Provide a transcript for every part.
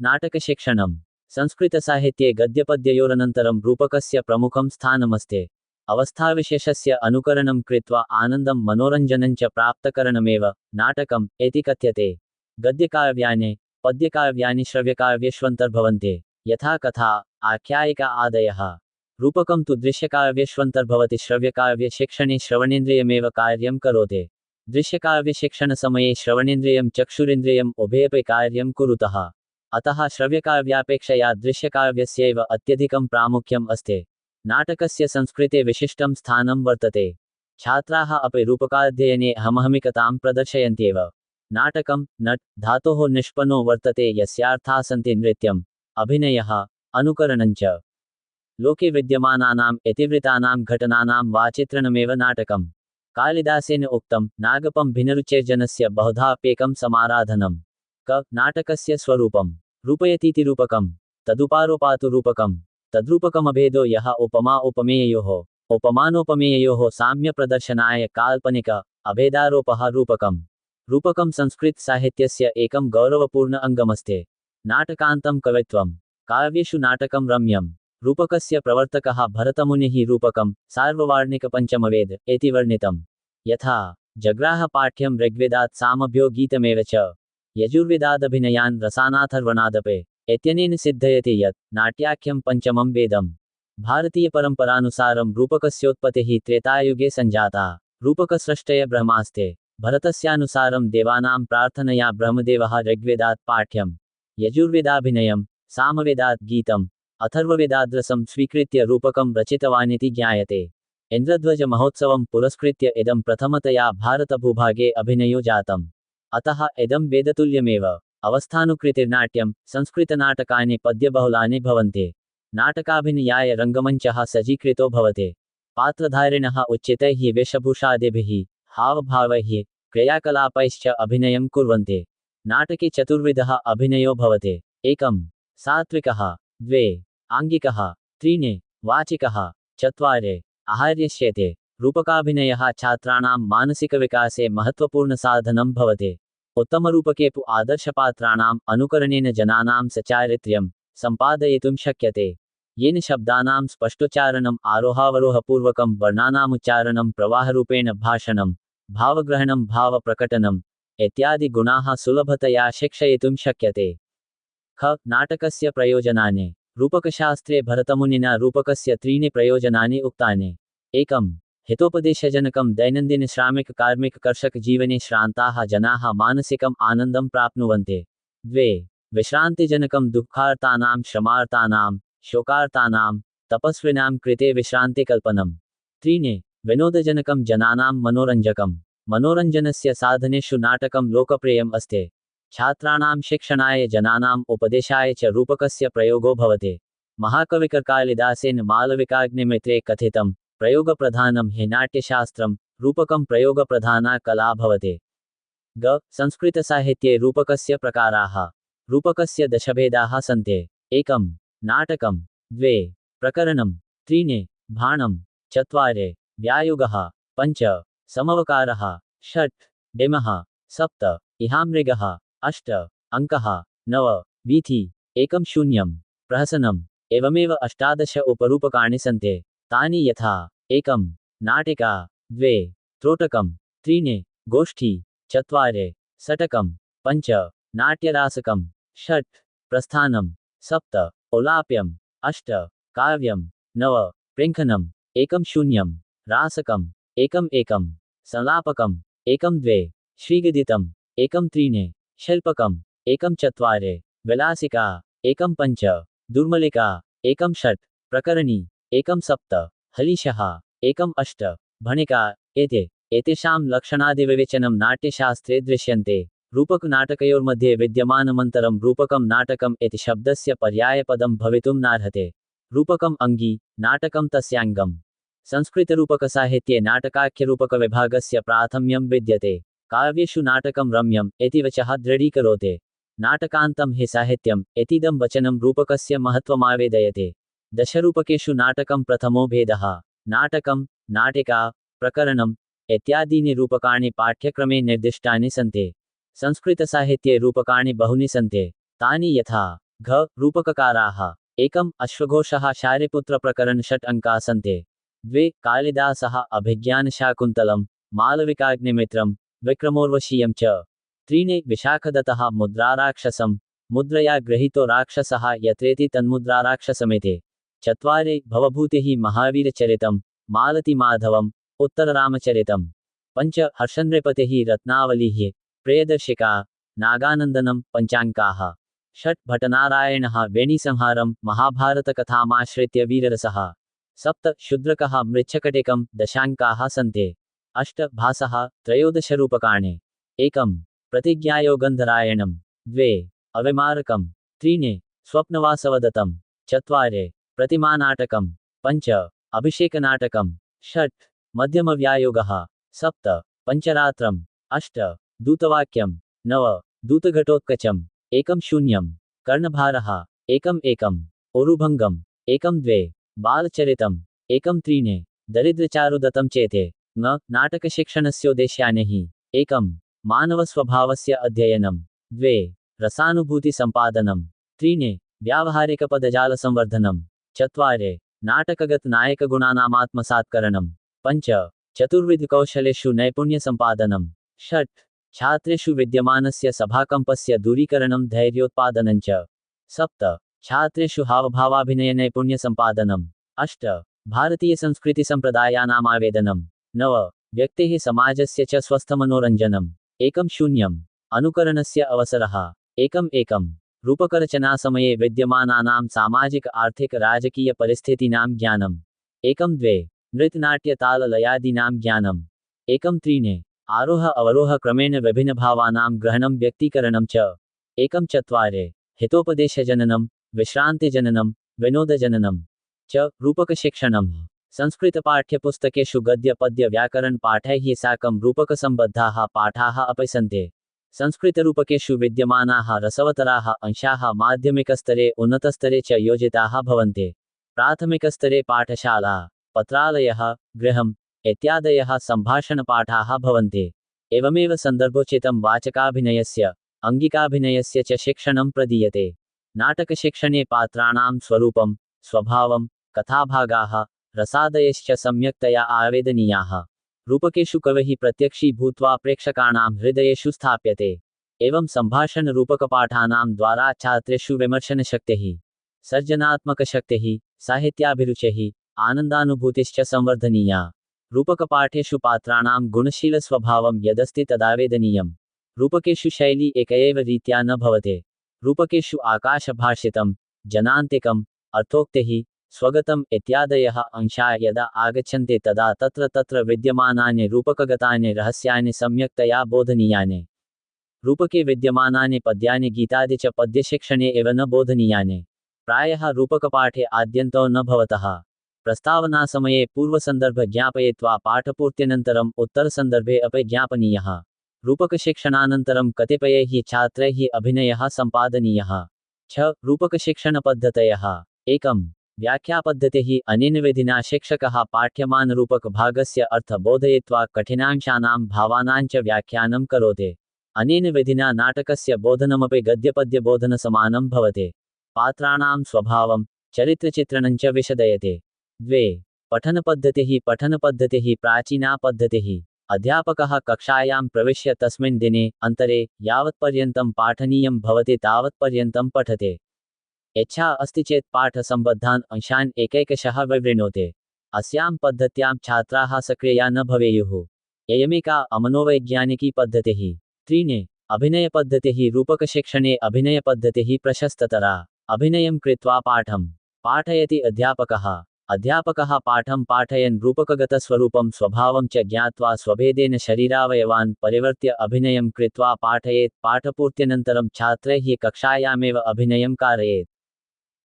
नाटकशिक्षणम् संस्कृतसाहित्ये गद्यपद्ययोरनन्तरं रूपकस्य प्रमुखं स्थानमस्ति। अवस्थाविशेषस्य अनुकरणं कृत्वा आनन्दं मनोरञ्जनं च प्राप्तकरणमेव नाटकम् इति कथ्यते। गद्यकाव्यानि पद्यकाव्यानि श्रव्यकाव्येष्वन्तर्भवन्ति, यथा कथा आख्यायिका आदयः। रूपकं तु दृश्यकाव्येष्वन्तर्भवति। श्रव्यकाव्यशिक्षणे श्रवणेन्द्रियमेव कार्यं करोति। दृश्यकाव्यशिक्षणसमये श्रवणेन्द्रियं चक्षुरिन्द्रियम् उभयपि कार्यं कुरुतः। अतः श्रव्यकाव्यापेक्षया दृश्यकाव्यस्यैव अत्यधिकं प्रामुख्यम् अस्ति। नाटकस्य संस्कृते विशिष्टं स्थानं वर्तते। छात्राः अपि रूपकाध्ययने अहमहमिकतां प्रदर्शयन्त्येव। नाटकं नट् धातोः निष्पन्नो वर्तते, यस्यार्थाः सन्ति नृत्यम्, अभिनयः, अनुकरणं च। लोके विद्यमानानाम् इतिवृत्तानां घटनानां वा चित्रणमेव नाटकम्। कालिदासेन उक्तं नागपं भिन्नरुचेर्जनस्य बहुधाप्येकं समाराधनम्। क नाटकस्य स्वरूपं रूपयतीति रूपकं, तदुपारोपातु रूपकं, तद्रूपकमभेदो यः उपमा उपमेययोः उपमानोपमेययोः साम्यप्रदर्शनाय काल्पनिक अभेदारोपः रूपकम्। रूपकं संस्कृतसाहित्यस्य एकं गौरवपूर्ण अङ्गमस्ति। नाटकान्तं कवित्वं काव्येषु नाटकं रम्यम्। रूपकस्य प्रवर्तकः भरतमुनिः रूपकं सार्ववार्णिकपञ्चमवेद इति वर्णितं। यथा जग्राह-पाठ्यं ऋग्वेदात् सामभ्यो गीतमेव च यजुर्वेदादभिनयान् रसानाथर्वणादपि इत्यनेन सिद्धयति यत् नाट्याख्यं पञ्चमं वेदम्। भारतीयपरम्परानुसारं रूपकस्योत्पत्तिः त्रेतायुगे सञ्जाता। रूपकसृष्टय ब्रह्मास्ते। भरतस्यानुसारं देवानां प्रार्थनया ब्रह्मदेवः ऋग्वेदात् पाठ्यं, यजुर्वेदाभिनयं, सामवेदात् गीतम्, अथर्ववेदाद्रसं स्वीकृत्य रूपकं रचितवानिति ज्ञायते। इन्द्रध्वजमहोत्सवं पुरस्कृत्य इदं प्रथमतया भारतभूभागे अभिनयो जातम्। अतः इदं वेदतुल्यमेव। अवस्थानुकृतिर्नाट्यं संस्कृतनाटकानि पद्यबहुलानि भवन्ति। नाटकाभिनयाय रङ्गमञ्चः सज्जीकृतो भवति। पात्रधारिणः उचितैः वेशभूषादिभिः, हावभावैः, क्रियाकलापैश्च अभिनयं कुर्वन्ति। नाटके चतुर्विधः अभिनयो भवति। 1 सात्विकः, 2 आङ्गिकः, 3 वाचिकः, 4 आहार्यस्येते। रूपकाभिनयः छात्राणां मानसिकविकासे महत्त्वपूर्णसाधनं भवति। उत्तमरूपकेषु आदर्शपात्राणाम् अनुकरणेन जनानां सचारित्र्यं सम्पादयितुं शक्यते। येन शब्दानां स्पष्टोच्चारणम्, आरोहावरोहपूर्वकं वर्णानामुच्चारणं, प्रवाहरूपेण भाषणं, भावग्रहणं, भावप्रकटनम् इत्यादि गुणाः सुलभतया शिक्षयितुं शक्यते। ख नाटकस्य प्रयोजनानि रूपकशास्त्रे भरतमुनिना रूपकस्य 3 प्रयोजनानि उक्तानि। 1 हितोपदेशजनकं दैनन्दिनश्रामिककार्मिककर्षकजीवने श्रान्ताः जनाः मानसिकम् आनन्दं प्राप्नुवन्ति। 2 विश्रान्तिजनकं दुःखार्तानां, श्रमार्तानां, शोकार्तानां, तपस्विनां कृते विश्रान्तिकल्पनम्। 3 विनोदजनकं जनानां मनोरञ्जकम्। मनोरञ्जनस्य साधनेषु नाटकं लोकप्रियम् अस्ति। छात्राणां शिक्षणाय, जनानाम् उपदेशाय च रूपकस्य प्रयोगो भवति। महाकविकालिदासेन मालविकाग्निमित्रे कथितं प्रयोगप्रधानं हि नाट्यशास्त्रं, रूपकं प्रयोगप्रधाना कला भवति। ग संस्कृतसाहित्ये रूपकस्य प्रकाराः। रूपकस्य दशभेदाः सन्ति। 1 नाटकं, 2 प्रकरणं, 3 भाणं, 4 व्यायुगः, 5 समवकारः, 6 डिमः, 7 इहामृगः, 8 अङ्कः, 9 वीथि, 1 शून्यं प्रहसनम्। एवमेव 18 उपरूपकाणि सन्ति। तानि यथा 1 नाटिका, 2 त्रोटकं, 3 गोष्ठी, 4 सटकं, 5 नाट्यरासकं, 6 प्रस्थानं, 7 औलाप्यं, 8 काव्यं, 9 प्रिङ्खनं, 1 शून्यं रासकं, 1 संलापकं, 1 श्रीगदितं, 1 शिल्पकं, 1 विलासिका, 1 दुर्मलिका, 1 प्रकरणी, 1 हलीशः, 1 भणिका एते। एतेषां लक्षणादिविवेचनं नाट्यशास्त्रे दृश्यन्ते। रूपकनाटकयोर्मध्ये विद्यमानमन्तरं रूपकं नाटकम् इति शब्दस्य पर्यायपदं भवितुं नार्हति। रूपकम् अङ्गी, नाटकं तस्याङ्गम्। संस्कृतरूपकसाहित्ये नाटकाख्यरूपकविभागस्य प्राथम्यं विद्यते। काव्येषु नाटकं रम्यम् इति वचः दृढीकरोति। नाटकान्तं हि साहित्यम् इतीदं वचनं रूपकस्य महत्त्वमावेदयते। दशरूपकेषु नाटकं प्रथमो भेदः। नाटकं, नाटिका, प्रकरणम् इत्यादीनि रूपकाणि पाठ्यक्रमे निर्दिष्टानि सन्ति। संस्कृतसाहित्ये रूपकाणि बहुनि सन्ति। तानि यथा घ रूपककाराः एकम् अश्वघोषः शारिपुत्रप्रकरण 6 अंकाः सन्ति। 2 कालिदासः अभिज्ञानशाकुन्तलं मालविकाग्निमित्रं विक्रमोर्वशीयं च। 3 विशाखदत्तः मुद्राराक्षसं मुद्रया गृहीतो राक्षसः यत्रेति तन्मुद्राराक्षसमिति। 4 भवभूतिः महावीरचरितं मालतीमाधवम् उत्तररामचरितं। 5 हर्षनृपतिः रत्नावलिः प्रियदर्शिका नागानन्दनं पञ्चाङ्काः। 6 भटनारायणः वेणीसंहारं महाभारतकथामाश्रित्य वीररसः। 7 शूद्रकः मृच्छकटिकं दशाङ्काः सन्ति। 8 भासः त्रयोदशरूपकाणि। 1 प्रतिज्ञायोगन्धरायणं। 2 अविमारकं। 3 स्वप्नवासवदत्तं। 4 प्रतिमानाटकं। 5 अभिषेकनाटकं। 6 मध्यमव्यायोगः। 7 पञ्चरात्रम्। 8 दूतवाक्यं। 9 दूतघटोत्कचम्। 1 शून्यं कर्णभारः। 1 ओरुभङ्गम्। 1 बालचरितम्। 1 दरिद्रचारुदत्तं चेते न नाटकशिक्षणस्योद्देश्यानि हि। 1 मानवस्वभावस्य अध्ययनं। 2 रसानुभूतिसम्पादनं। 3 व्यावहारिकपदजालसंवर्धनं। 4 नाटकगतनायकगुणानामात्मसात्करणं। 5 चतुर्विधकौशलेषु नैपुण्यसम्पादनं। 6 छात्रेषु विद्यमानस्य सभाकम्पस्य दूरीकरणं धैर्योत्पादनं च। 7 छात्रेषु हावभावाभिनयनैपुण्यसम्पादनम्। 8 भारतीयसंस्कृतिसम्प्रदायानामावेदनं। 9 व्यक्तेः समाजस्य च स्वस्थमनोरञ्जनम्। 1 शून्यम् अनुकरणस्य अवसरः। 1 रूपकरचनासमये विद्यमानानां सामाजिक आर्थिक राजकीय परिस्थितीनां ज्ञानम्। 1 नृत्यनाट्यताललयादीनां ज्ञानम्। 1 आरोह अवरोह क्रमेण विभिन्नभावानां ग्रहणं व्यक्तीकरणं च। 1 हितोपदेशजननं विश्रान्तिजननं विनोदजननं च रूपकशिक्षणम्। संस्कृतपाठ्यपुस्तकेषु गद्यपद्यव्याकरणपाठैः साकं रूपकसम्बद्धाः पाठाः अपि सन्ति। संस्कृतरूपकेषु विद्यमानाः रसवतराः अंशाः माध्यमिकस्तरे उन्नतस्तरे च योजिताः भवन्ति। प्राथमिकस्तरे पाठशाला पत्रालयः गृहम् इत्यादयः सम्भाषणपाठाः भवन्ति। एवमेव सन्दर्भोचितं वाचकाभिनयस्य अङ्गिकाभिनयस्य च शिक्षणं प्रदीयते। नाटकशिक्षणे पात्राणां स्वरूपं स्वभावं कथाभागाः रसादयश्च सम्यक्तया आवेदनीयाः। रूपकेषु कविः प्रत्यक्षी भूत्वा प्रेक्षकाणां हृदयेषु स्थाप्यते। एवं सम्भाषणरूपकपाठानां द्वारा छात्रेषु विमर्शनशक्तिः सर्जनात्मकशक्तिः साहित्याभिरुचिः आनन्दानुभूतिश्च संवर्धनीया। रूपकपाठेषु पात्राणां गुणशीलस्वभावं यदस्ति तदावेदनीयम्। रूपकेषु शैली एक एव रीत्या न भवते। रूपकेषु आकाशभाषितं जनान्तिकम् अर्थोक्तिः स्वगतम् इत्यादयः अंशाः यदा आगच्छन्ति तदा तत्र तत्र विद्यमानानि रूपकगतानि रहस्यानि सम्यक्तया बोधनीयानि। रूपके विद्यमानानि पद्यानि गीतादि च पद्यशिक्षणे एव न बोधनीयानि। प्रायः रूपकपाठे आद्यन्तो न भवतः प्रस्तावनासमये पूर्वसन्दर्भ ज्ञापयित्वा पाठपूर्त्यनन्तरम् उत्तरसन्दर्भे अपि ज्ञापनीयः। रूपकशिक्षणानन्तरं कतिपयैः छात्रैः अभिनयः सम्पादनीयः। 6 रूपकशिक्षणपद्धतयः। 1 व्याख्यापद्धतिः अनेन विधिना शिक्षकः पाठ्यमानरूपकभागस्य अर्थ बोधयित्वा कठिनांशानां भावानां च व्याख्यानं करोति। अनेन विधिना नाटकस्य बोधनमपि गद्यपद्यबोधनसमानं भवति। पात्राणां स्वभावं चरित्रचित्रणं च विशदयते। 2 पठनपद्धतिः प्राचीना पद्धतिः। अध्यापकः कक्षायां प्रविश्य तस्मिन् दिने अन्तरे यावत्पर्यन्तं पाठनीयं भवति तावत्पर्यन्तं पठते। इच्छा अस्ति चेत् पाठसम्बद्धान् अंशान् एकैकशः विवृणोति। अस्यां पद्धत्यां छात्राः सक्रिया न भवेयुः। अयमेका अमनोवैज्ञानिकी पद्धतिः। 3 अभिनयपद्धतिः। रूपकशिक्षणे अभिनयपद्धतिः प्रशस्ततरा। अभिनयं कृत्वा पाठं पाठयति अध्यापकः। अध्यापकः पाठं पाठयन् रूपकगतस्वरूपं स्वभावं च ज्ञात्वा स्वभेदेन शरीरावयवान् परिवर्त्य अभिनयं कृत्वा पाठयेत्। पाठपूर्त्यनन्तरं छात्रैः कक्षायामेव अभिनयं कारयेत्।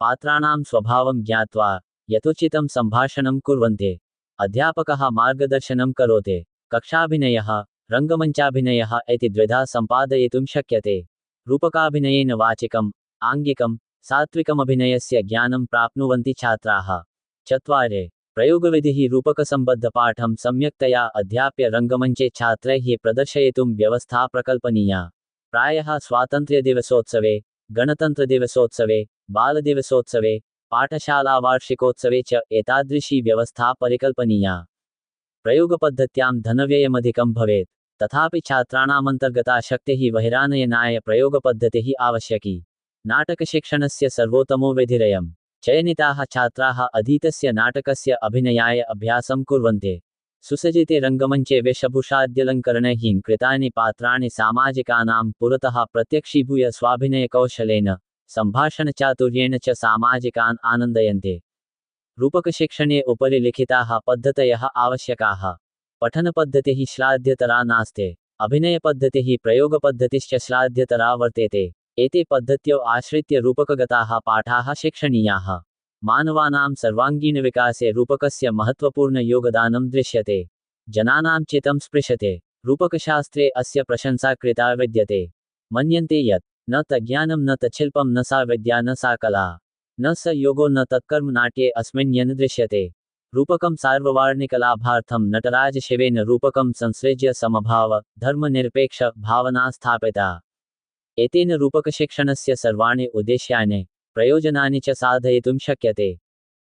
पात्राणां स्वभावं ज्ञात्वा यथोचितं सम्भाषणं कुर्वन्ति। अध्यापकः मार्गदर्शनं करोति। कक्षाभिनयः रङ्गमञ्चाभिनयः इति द्विधा सम्पादयितुं शक्यते। रूपकाभिनयेन वाचिकम् आङ्गिकं सात्विकमभिनयस्य ज्ञानं प्राप्नुवन्ति छात्राः। 4 प्रयोगविधिः। रूपकसम्बद्धपाठं सम्यक्तया अध्याप्य रङ्गमञ्चे छात्रैः प्रदर्शयितुं व्यवस्था प्रकल्पनीया। प्रायः स्वातन्त्र्यदिवसोत्सवे गणतन्त्रदिवसोत्सवे, बालदिवसोत्सवे, पाठशालावार्षिकोत्सवे च एतादृशी व्यवस्था परिकल्पनीया। प्रयोगपद्धत्यां धनव्ययमधिकं भवेत्, तथापि छात्राणामन्तर्गता शक्तिः बहिरानयनाय प्रयोगपद्धतिः आवश्यकी। नाटकशिक्षणस्य सर्वोत्तमो विधिरयम्। चयनिताः छात्राः अधीतस्य नाटकस्य अभिनयाय अभ्यासं कुर्वन्ते। सुसज्जिते रङ्गमञ्चे वेशभूषाद्यलङ्करणैः कृतानि पात्राणि सामाजिकानां पुरतः प्रत्यक्षीभूय स्वाभिनयकौशलेन, सम्भाषणचातुर्येण च सामाजिकान् आनन्दयन्ते। रूपकशिक्षणे उपरि लिखिताः पद्धतयः आवश्यकाः। पठनपद्धतिः श्लाघ्यतरा नास्ति, अभिनयपद्धतिः प्रयोगपद्धतिश्च श्लाघ्यतरा वर्तेते। एते पद्धत्यो आश्रित्य रूपकगताः पाठाः शिक्षणीयाः। मानवानां सर्वाङ्गीणविकासे रूपकस्य महत्त्वपूर्णयोगदानं दृश्यते। जनानां चित्तं स्पृशते। रूपकशास्त्रे अस्य प्रशंसा कृता विद्यते। मन्यन्ते यत् न तज्ज्ञानं न तच्छिल्पं न सा विद्या न सा कला, न स योगो न तत्कर्म नाट्ये अस्मिन् यन् दृश्यते। रूपकं सार्ववार्णिकलाभार्थं नटराजशिवेन रूपकं संसृज्य समभाव, धर्मनिरपेक्ष भावना स्थापिता। एतेन रूपकशिक्षणस्य सर्वाणि उद्देश्यानि, प्रयोजनानि च साधयितुं शक्यते।